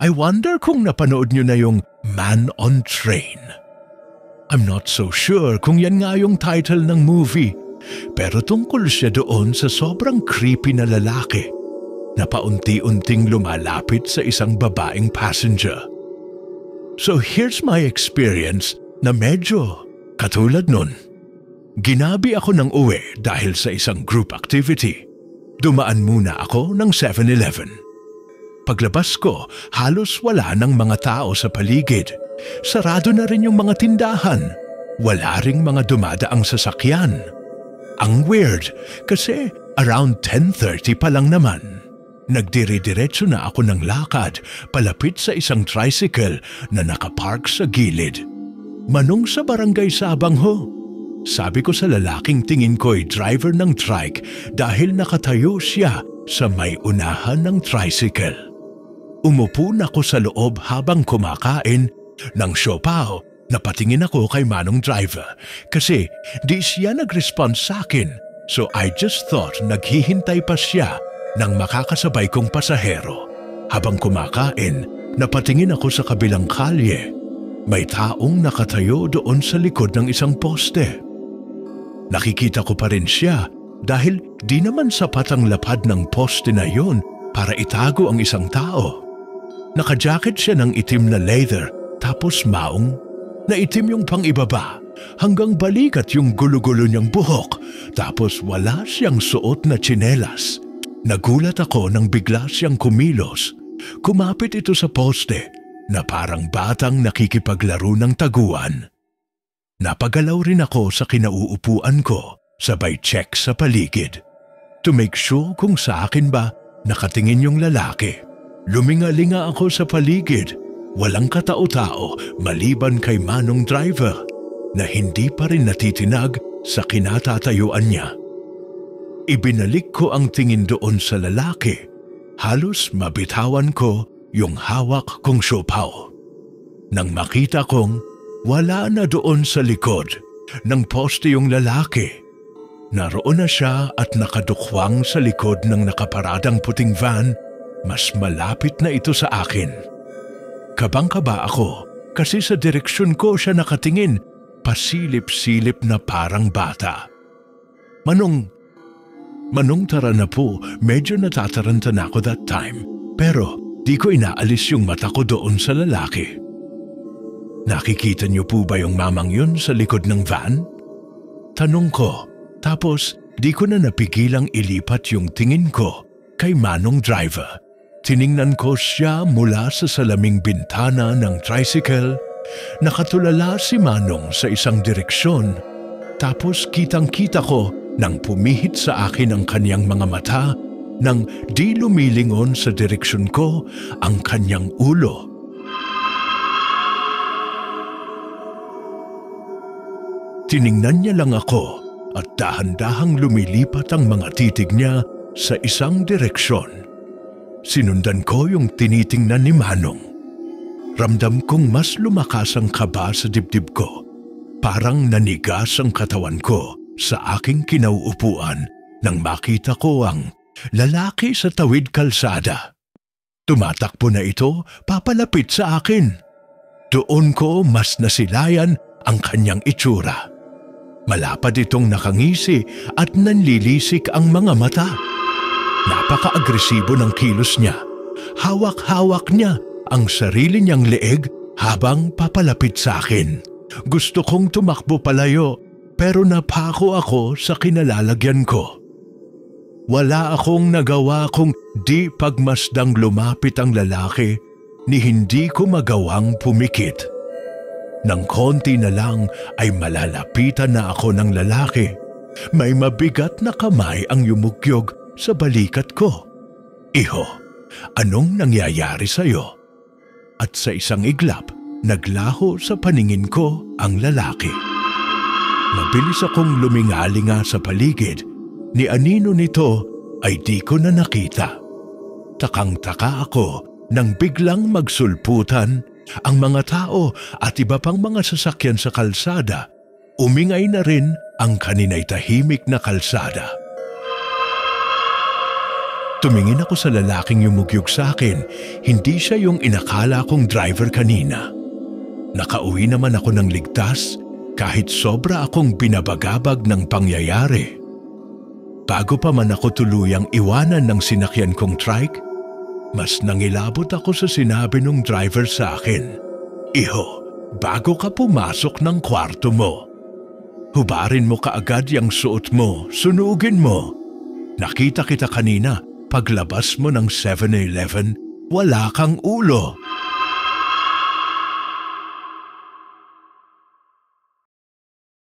I wonder kung napanood nyo na yung Man on Train. I'm not so sure kung yan nga yung title ng movie, pero tungkol siya doon sa sobrang creepy na lalaki na paunti-unting lumalapit sa isang babaeng passenger. So here's my experience na medyo katulad nun. Ginabi ako ng uwi dahil sa isang group activity. Dumaan muna ako ng 7-Eleven. Paglabas ko, halos wala ng mga tao sa paligid. Sarado na rin yung mga tindahan. Wala ring mga dumadaang sasakyan. Ang weird kasi around 10:30 pa lang naman. Nagdire-diretso na ako ng lakad palapit sa isang tricycle na nakapark sa gilid. Manong sa barangay Sabang ho. Sabi ko sa lalaking tingin ko'y driver ng trike dahil nakatayo siya sa may unahan ng tricycle. Umupo na ako sa loob habang kumakain ng siopaw. Napatingin ako kay manong driver kasi di siya nag-respond sa akin, so I just thought naghihintay pa siya ng makakasabay kong pasahero. Habang kumakain, napatingin ako sa kabilang kalye. May taong nakatayo doon sa likod ng isang poste. Nakikita ko pa rin siya dahil di naman sapat ang lapad ng poste na yon para itago ang isang tao. Naka-jacket siya ng itim na leather tapos maong na itim yung pang-ibaba hanggang balikat yung gulo-gulo niyang buhok tapos wala siyang suot na tsinelas. Nagulat ako nang bigla siyang kumilos. Kumapit ito sa poste na parang batang nakikipaglaro ng taguan. Napagalaw rin ako sa kinauupuan ko, sabay check sa paligid. To make sure kung sa akin ba nakatingin yung lalaki. Lumingalinga ako sa paligid. Walang katao-tao maliban kay manong driver na hindi pa rin natitinag sa kinatatayuan niya. Ibinalik ko ang tingin doon sa lalaki. Halos mabitawan ko yung hawak kong siopaw. Nang makita kong wala na doon sa likod ng poste yung lalaki. Naroon na siya at nakadukwang sa likod ng nakaparadang puting van. Mas malapit na ito sa akin. Kabang-kaba ako kasi sa direksyon ko siya nakatingin, pasilip-silip na parang bata. Manong tara na po, medyo natataranta na ako that time, pero di ko inaalis yung mata ko doon sa lalaki. Nakikita niyo po ba yung mamang yun sa likod ng van? Tanong ko, tapos di ko na napigilang ilipat yung tingin ko kay manong driver. Tiningnan ko siya mula sa salaming bintana ng tricycle. Nakatulala si manong sa isang direksyon. Tapos kitang-kita ko nang pumihit sa akin ang kanyang mga mata nang di lumilingon sa direksyon ko ang kanyang ulo. Tiningnan niya lang ako at dahan-dahang lumilipat ang mga titig niya sa isang direksyon. Sinundan ko yung tinitingnan ni Manong. Ramdam kong mas lumakas ang kaba sa dibdib ko. Parang nanigas ang katawan ko sa aking kinauupuan nang makita ko ang lalaki sa tawid kalsada. Tumatakbo na ito papalapit sa akin. Doon ko mas nasilayan ang kanyang itsura. Malapad itong nakangisi at nanlilisik ang mga mata. Napaka-agresibo ng kilos niya. Hawak-hawak niya ang sarili niyang leeg habang papalapit sa akin. Gusto kong tumakbo palayo pero napako ako sa kinalalagyan ko. Wala akong nagawa kung di pagmasdang lumapit ang lalaki ni hindi ko magawang pumikit. Nang konti na lang ay malalapitan na ako ng lalaki. May mabigat na kamay ang yumugyog sa balikat ko. Iho, anong nangyayari sa'yo? At sa isang iglap, naglaho sa paningin ko ang lalaki. Mabilis akong lumingalinga sa paligid. Ni anino nito ay di ko na nakita. Takang-taka ako nang biglang magsulputan ang mga tao at iba pang mga sasakyan sa kalsada. Umingay na rin ang kanina'y tahimik na kalsada. Tumingin ako sa lalaking yumugyug sa akin. Hindi siya yung inakala kong driver kanina. Nakauwi naman ako ng ligtas kahit sobra akong binabagabag ng pangyayari. Bago pa man ako tuluyang iwanan ng sinakyan kong trike, mas nangilabot ako sa sinabi ng driver sa akin. Iho, bago ka pumasok ng kwarto mo, hubarin mo kaagad yung suot mo, sunugin mo. Nakita kita kanina, paglabas mo ng 7-Eleven, wala kang ulo.